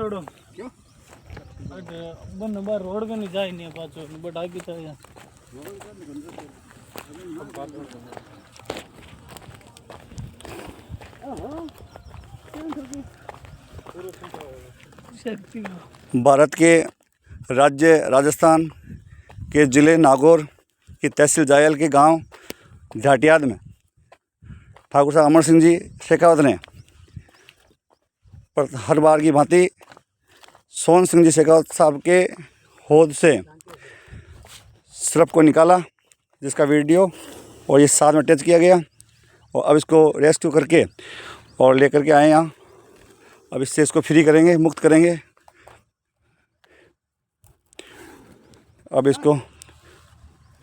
छोड़ो क्यों बन बार रोड के नहीं जाए नहीं पाछो बट आगे चाहिए भारत के राज्य राजस्थान के ज़िले नागौर की तहसील जायल के गांव झाटियाद में ठाकुर साहब अमर सिंह जी शेखावत ने पर हर बार की भांति सोहन सिंह जी शेखावत साहब के होद से सिरप को निकाला, जिसका वीडियो और ये साथ में अटैच किया गया। और अब इसको रेस्क्यू करके और लेकर के आए यहाँ। अब इससे इसको फ्री करेंगे, मुक्त करेंगे। अब इसको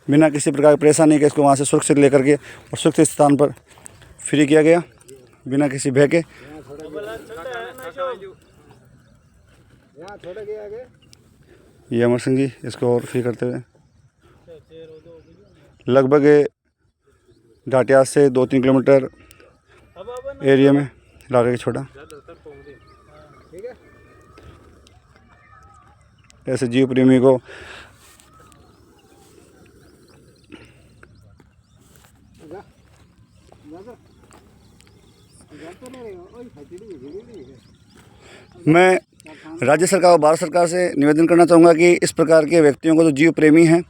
बिना किसी प्रकार की परेशानी के इसको वहाँ से सुरक्षित लेकर के और सुरक्षित स्थान पर फ्री किया गया, बिना किसी भय के। ये अमर सिंह जी इसको और फ्री करते हुए लगभग घाटिया से 2-3 किलोमीटर एरिया में ला के छोड़ा। ऐसे जीव प्रेमी को मैं राज्य सरकार और भारत सरकार से निवेदन करना चाहूँगा कि इस प्रकार के व्यक्तियों को, जो जीव प्रेमी हैं,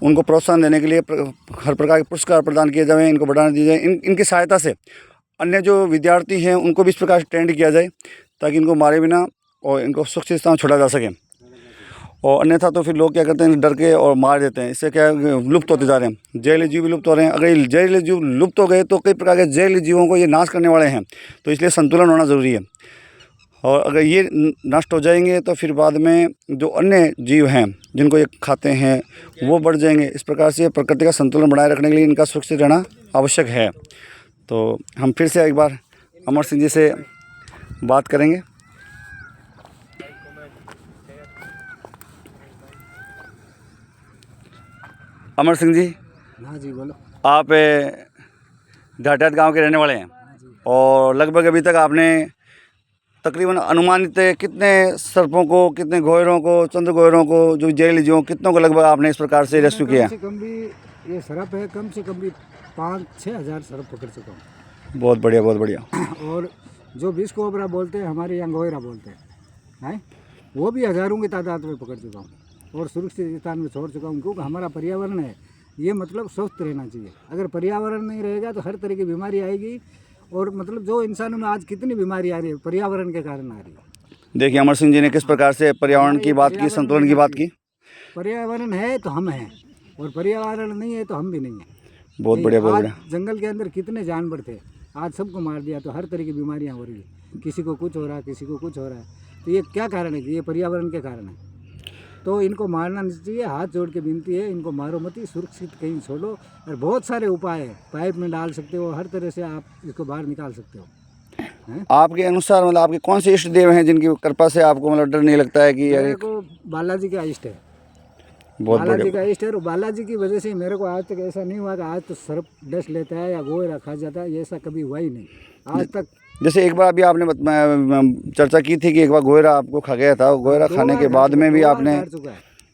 उनको प्रोत्साहन देने के लिए हर प्रकार के पुरस्कार प्रदान किए जाएँ, इनको बढ़ावा दिया जाए। इनकी सहायता से अन्य जो विद्यार्थी हैं उनको भी इस प्रकार से ट्रेंड किया जाए ताकि इनको मारे बिना और इनको सुरक्षित स्थान छोड़ा जा सके। और अन्यथा तो फिर लोग क्या करते हैं, डर के और मार देते हैं। इससे क्या लुप्त होते जा रहे हैं, जहरीले जीव भी लुप्त हो रहे हैं। अगर ये जहरीले जीव लुप्त हो गए तो कई प्रकार के जहरीले जीवों को ये नाश करने वाले हैं, तो इसलिए संतुलन होना ज़रूरी है। और अगर ये नष्ट हो जाएंगे तो फिर बाद में जो अन्य जीव हैं जिनको ये खाते हैं वो बढ़ जाएंगे। इस प्रकार से प्रकृति का संतुलन बनाए रखने के लिए इनका सुरक्षित रहना आवश्यक है। तो हम फिर से एक बार अमर सिंह जी से बात करेंगे। अमर सिंह जी, हाँ जी बोलो। आप झाटियाद गांव के रहने वाले हैं और लगभग अभी तक आपने तकरीबन अनुमानित कितने सर्पों को, कितने गोयरों को, चंद्र गोयरों को, जो जहरीले जीवों, कितनों को लगभग आपने इस प्रकार से रेस्क्यू किया? कम से कम भी ये सर्प है, कम से कम भी 5-6 हज़ार सर्प पकड़ चुका हूँ। बहुत बढ़िया, बहुत बढ़िया। और जो विष कोबरा बोलते हैं, हमारे यहाँ गोयरा बोलते हैं, वो भी हज़ारों की तादाद में पकड़ चुका हूँ और सुरक्षित स्थान में छोड़ चुका हूँ। क्योंकि हमारा पर्यावरण है ये, मतलब स्वस्थ रहना चाहिए। अगर पर्यावरण नहीं रहेगा तो हर तरह की बीमारी आएगी। और मतलब जो इंसानों में आज कितनी बीमारी आ रही है, पर्यावरण के कारण आ रही है। देखिए अमर सिंह जी ने किस प्रकार से पर्यावरण की बात की, संतुलन की बात की। पर्यावरण है तो हम हैं, और पर्यावरण नहीं है तो हम भी नहीं हैं। बहुत बढ़िया, बहुत बढ़िया। जंगल के अंदर कितने जानवर थे, आज सबको मार दिया तो हर तरह की बीमारियां हो रही है। किसी को कुछ हो रहा है, किसी को कुछ हो रहा है। तो ये क्या कारण है? कि ये पर्यावरण के कारण है। तो इनको मारना नहीं चाहिए। हाथ जोड़ के विनती है, इनको मारो मत, सुरक्षित कहीं छोड़ो। और बहुत सारे उपाय है, पाइप में डाल सकते हो, हर तरह से आप इसको बाहर निकाल सकते हो। आपके अनुसार मतलब आपके कौन से इष्ट देव हैं जिनकी कृपा से आपको मतलब डर नहीं लगता है कि मेरे को बालाजी का इष्ट है। बालाजी का इष्ट है, और बालाजी की वजह से मेरे को आज तक ऐसा नहीं हुआ कि आज तो सर्प डस लेता है या गोयरा खा जाता है। ऐसा कभी हुआ ही नहीं आज तक। जैसे एक बार अभी आपने चर्चा की थी कि एक बार गोयरा आपको खा गया था। गोयरा खाने के बाद में भी आपने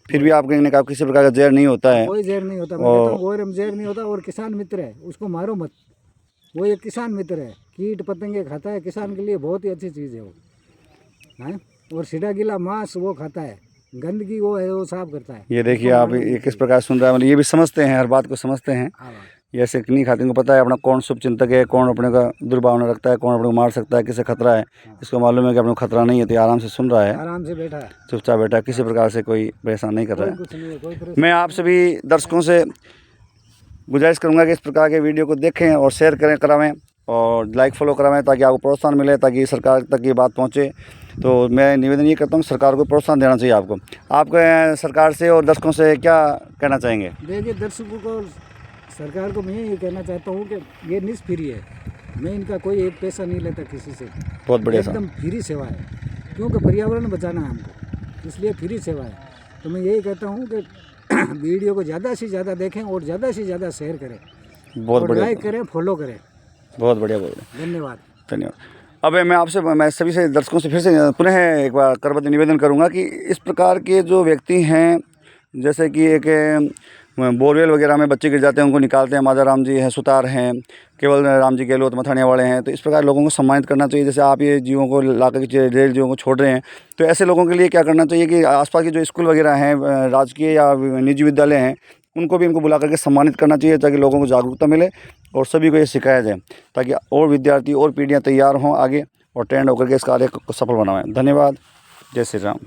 फिर भी आपके ने कहा किसी प्रकार का जहर नहीं होता है, कोई जहर नहीं होता। मैं कहता हूं गोयरा में जहर नहीं होता। और किसान मित्र है, उसको मारो मत। वो एक किसान मित्र है, कीट पतंगे खाता है, किसान के लिए बहुत ही अच्छी चीज़ है वो, है। और सीधा गीला मांस वो खाता है, गंदगी वो है वो साफ करता है। ये देखिए आप ये किस प्रकार सुन रहा है, मतलब ये भी समझते हैं, हर बात को समझते हैं। ये ऐसे नहीं खाते, इनको पता है अपना कौन शुभ चिंतक है, कौन अपने का दुर्भावना रखता है, कौन अपने को मार सकता है, किसे खतरा है। इसको मालूम है कि अपने को खतरा नहीं है, तो आराम से सुन रहा है, आराम से बैठा है, चुपचाप बैठा है, किसी प्रकार से कोई परेशान नहीं कर रहा है। मैं आप सभी दर्शकों से गुजारिश करूँगा कि इस प्रकार के वीडियो को देखें और शेयर करें, करावें और लाइक फॉलो करावें, ताकि आपको प्रोत्साहन मिले, ताकि सरकार तक ये बात पहुँचे। तो मैं निवेदन ये करता हूँ सरकार को प्रोत्साहन देना चाहिए आपको। आप सरकार से और दर्शकों से क्या कहना चाहेंगे? देखिए दर्शकों को, सरकार को मैं ये कहना चाहता हूँ कि ये निष्फ्री है। मैं इनका कोई एक पैसा नहीं लेता किसी से। बहुत बढ़िया, एकदम फ्री सेवा है, क्योंकि पर्यावरण बचाना है हमको, इसलिए फ्री सेवा है। तो मैं यही कहता हूँ कि वीडियो को ज़्यादा से ज़्यादा देखें और ज़्यादा से ज़्यादा शेयर करें, बहुत बढ़िया, लाइक करें, फॉलो करें। बहुत बढ़िया, बहुत बढ़िया। धन्यवाद। धन्यवाद। अब मैं सभी से दर्शकों से फिर से पुनः एक बार करबद्ध निवेदन करूंगा कि इस प्रकार के जो व्यक्ति हैं, जैसे कि एक बोरवेल वगैरह में बच्चे गिर जाते हैं, उनको निकालते हैं, माधवराम जी हैं, सुतार हैं, केवल राम जी गहलोत मथानिया वाले हैं, तो इस प्रकार लोगों को सम्मानित करना चाहिए। जैसे आप ये जीवों को ला कर जेल जीवों को छोड़ रहे हैं, तो ऐसे लोगों के लिए क्या करना चाहिए कि आसपास के जो स्कूल वगैरह हैं, राजकीय या निजी विद्यालय हैं, उनको भी इनको बुला करके सम्मानित करना चाहिए, ताकि लोगों को जागरूकता मिले और सभी को ये सिखाया जाए, ताकि और विद्यार्थी और पीढ़ियाँ तैयार हों आगे और ट्रेंड होकर के इस कार्य को सफल बनाएं। धन्यवाद। जय श्री राम।